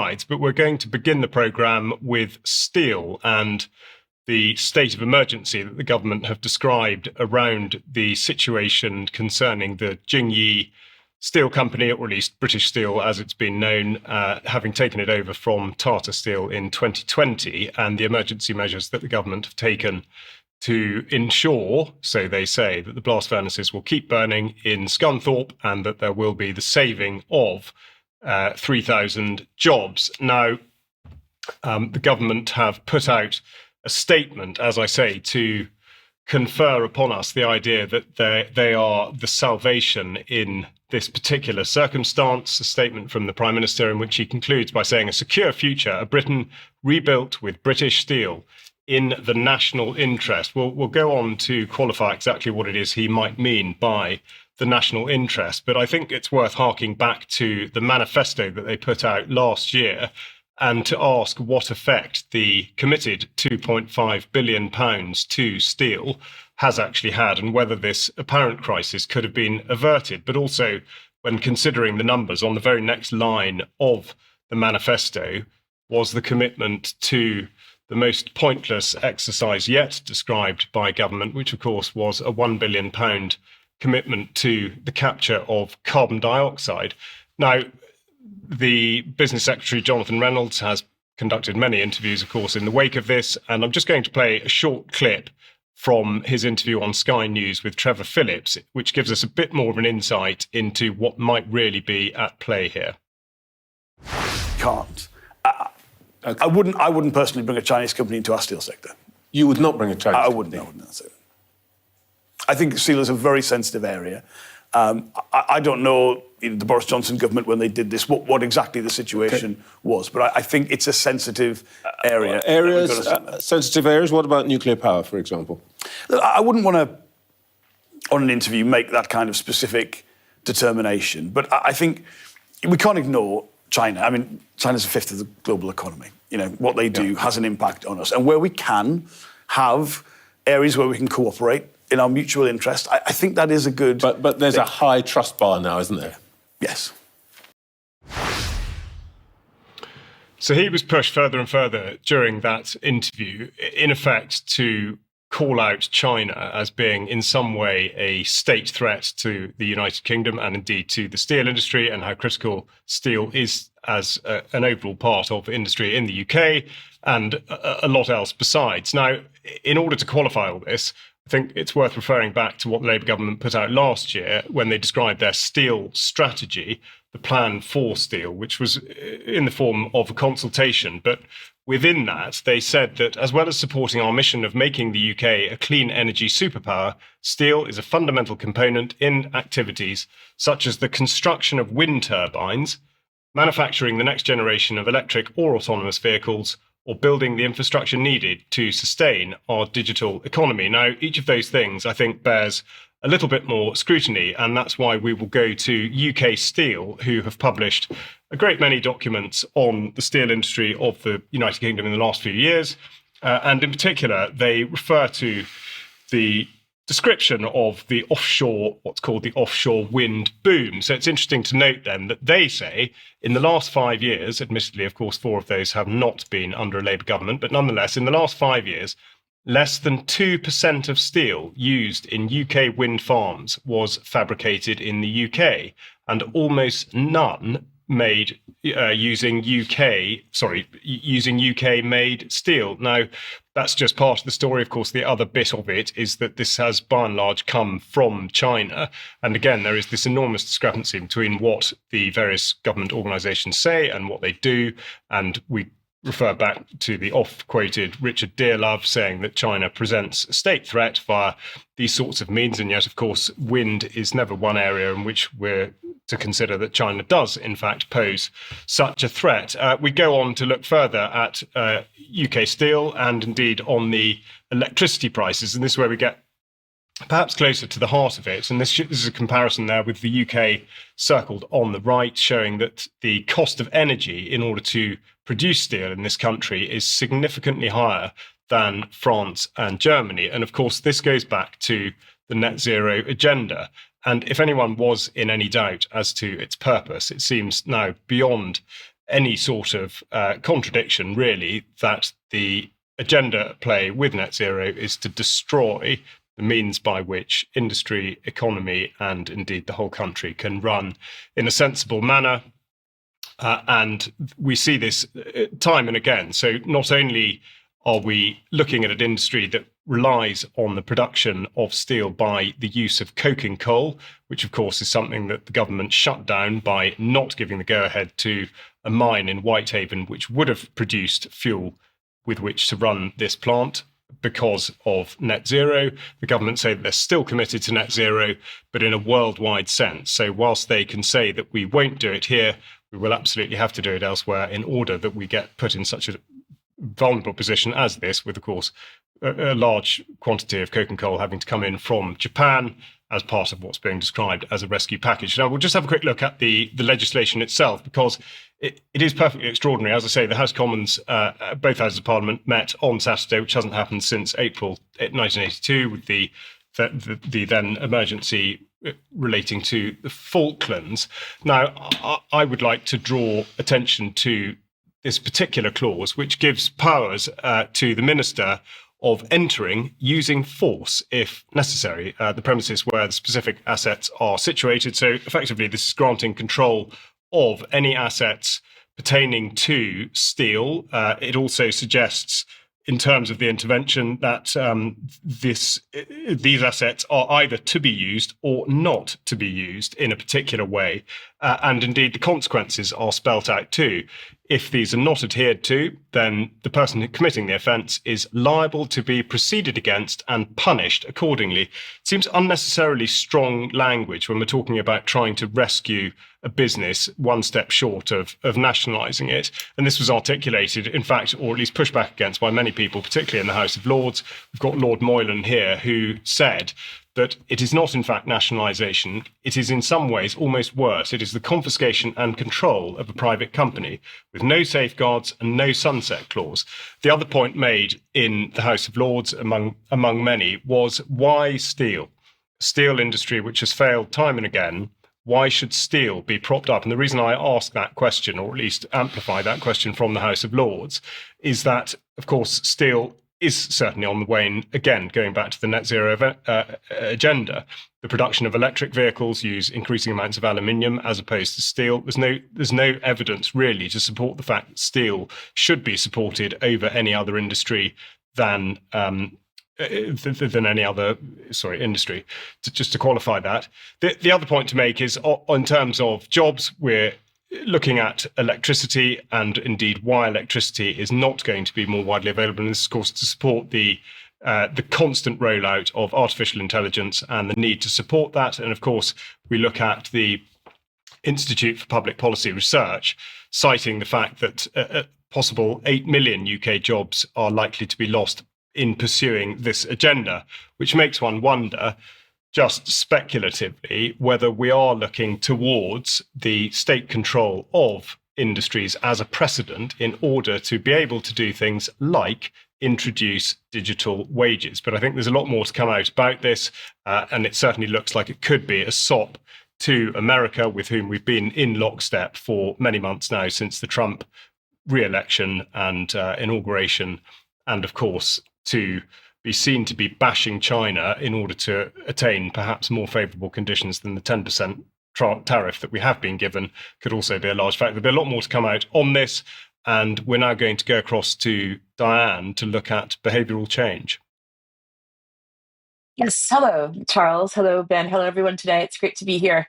sides, but we're going to begin the programme with steel and the state of emergency that the government have described around the situation concerning the Jingyi Steel Company, or at least British Steel as it's been known, having taken it over from Tata Steel in 2020, and the emergency measures that the government have taken to ensure, so they say, that the blast furnaces will keep burning in Scunthorpe and that there will be the saving of 3,000 jobs. Now, the government have put out a statement, as I say, to confer upon us the idea that they are the salvation in this particular circumstance. A statement from the Prime Minister in which he concludes by saying, "A secure future, a Britain rebuilt with British steel in the national interest." We'll go on to qualify exactly what it is he might mean by the national interest, but I think it's worth harking back to the manifesto that they put out last year and to ask what effect the committed £2.5 billion to steel has actually had, and whether this apparent crisis could have been averted. But also, when considering the numbers, on the very next line of the manifesto was the commitment to the most pointless exercise yet described by government, which of course was a £1 billion commitment to the capture of carbon dioxide. Now, the Business Secretary, Jonathan Reynolds, has conducted many interviews, of course, in the wake of this. And I'm just going to play a short clip from his interview on Sky News with Trevor Phillips, which gives us a bit more of an insight into what might really be at play here. Can't. I wouldn't personally bring a Chinese company into our steel sector. You would not bring a Chinese company? I wouldn't say that. I think steel is a very sensitive area. I don't know the Boris Johnson government, when they did this, what exactly the situation was. But I think it's a sensitive area. Sensitive areas? What about nuclear power, for example? Look, I wouldn't want to, on an interview, make that kind of specific determination. But I think we can't ignore China. I mean, China's a fifth of the global economy. You know, what they do has an impact on us. And where we can have areas where we can cooperate in our mutual interest, I think that is a good... But there's a high trust bar now, isn't there? Yes. So he was pushed further and further during that interview, in effect, to call out China as being in some way a state threat to the United Kingdom and indeed to the steel industry, and how critical steel is as an overall part of industry in the UK and a lot else besides. Now, in order to qualify all this, I think it's worth referring back to what the Labour government put out last year when they described their steel strategy, the plan for steel, which was in the form of a consultation. But within that, they said that as well as supporting our mission of making the UK a clean energy superpower, steel is a fundamental component in activities such as the construction of wind turbines, manufacturing the next generation of electric or autonomous vehicles, or building the infrastructure needed to sustain our digital economy. Now, each of those things, I think, bears a little bit more scrutiny, and that's why we will go to UK Steel, who have published a great many documents on the steel industry of the United Kingdom in the last few years. And in particular, they refer to the description of the offshore, what's called the offshore wind boom. So it's interesting to note then that they say in the last 5 years, admittedly, of course, 4 of those have not been under a Labour government, but nonetheless, in the last 5 years, less than 2% of steel used in UK wind farms was fabricated in the UK, and almost none made using UK-made steel. Now, that's just part of the story. Of course, the other bit of it is that this has, by and large, come from China. And again, there is this enormous discrepancy between what the various government organisations say and what they do. And we refer back to the oft-quoted Richard Dearlove saying that China presents a state threat via these sorts of means. And yet, of course, wind is never one area in which we're to consider that China does, in fact, pose such a threat. We go on to look further at UK Steel and indeed on the electricity prices. And this is where we get perhaps closer to the heart of it. And this is a comparison there with the UK circled on the right, showing that the cost of energy in order to produce steel in this country is significantly higher than France and Germany. And of course, this goes back to the net zero agenda. And if anyone was in any doubt as to its purpose, it seems now beyond any sort of contradiction, really, that the agenda at play with net zero is to destroy the means by which industry, economy, and indeed the whole country can run in a sensible manner. And we see this time and again. So not only are we looking at an industry that relies on the production of steel by the use of coking coal, which of course is something that the government shut down by not giving the go-ahead to a mine in Whitehaven, which would have produced fuel with which to run this plant because of net zero. The government say that they're still committed to net zero, but in a worldwide sense. So whilst they can say that we won't do it here, we will absolutely have to do it elsewhere in order that we get put in such a vulnerable position as this, with, of course, a large quantity of coking coal having to come in from Japan as part of what's being described as a rescue package. Now, we'll just have a quick look at the legislation itself, because it is perfectly extraordinary. As I say, the House of Commons, both Houses of Parliament, met on Saturday, which hasn't happened since April 1982, with the then emergency relating to the Falklands. Now, I would like to draw attention to this particular clause, which gives powers to the Minister of entering using force if necessary the premises where the specific assets are situated. So effectively, this is granting control of any assets pertaining to steel. It also suggests, in terms of the intervention, that these assets are either to be used or not to be used in a particular way. And indeed, the consequences are spelt out too. If these are not adhered to, then the person committing the offence is liable to be proceeded against and punished accordingly. It seems unnecessarily strong language when we're talking about trying to rescue a business one step short of nationalising it. And this was articulated, in fact, or at least pushed back against by many people, particularly in the House of Lords. We've got Lord Moylan here, who said that it is not, in fact, nationalisation. It is in some ways almost worse. It is the confiscation and control of a private company with no safeguards and no sunset clause. The other point made in the House of Lords, among many, was why steel? Steel industry, which has failed time and again. Why should steel be propped up? And the reason I ask that question, or at least amplify that question from the House of Lords, is that, of course, steel is certainly on the wane. Again, going back to the net zero agenda, the production of electric vehicles use increasing amounts of aluminium as opposed to steel. There's no evidence really to support the fact that steel should be supported over any other industry than any other industry. Just to qualify that, the other point to make is, in terms of jobs, we're looking at electricity, and indeed why electricity is not going to be more widely available. And this, of course, to support the constant rollout of artificial intelligence and the need to support that. And of course, we look at the Institute for Public Policy Research, citing the fact that possible 8 million UK jobs are likely to be lost in pursuing this agenda, which makes one wonder, just speculatively, whether we are looking towards the state control of industries as a precedent in order to be able to do things like introduce digital wages. But I think there's a lot more to come out about this, and it certainly looks like it could be a sop to America, with whom we've been in lockstep for many months now since the Trump re-election and inauguration, and of course to be seen to be bashing China in order to attain perhaps more favourable conditions than the 10% tariff that we have been given could also be a large factor. There'll be a lot more to come out on this, and we're now going to go across to Diane to look at behavioural change. Yes, hello, Charles. Hello, Ben. Hello, everyone today. It's great to be here.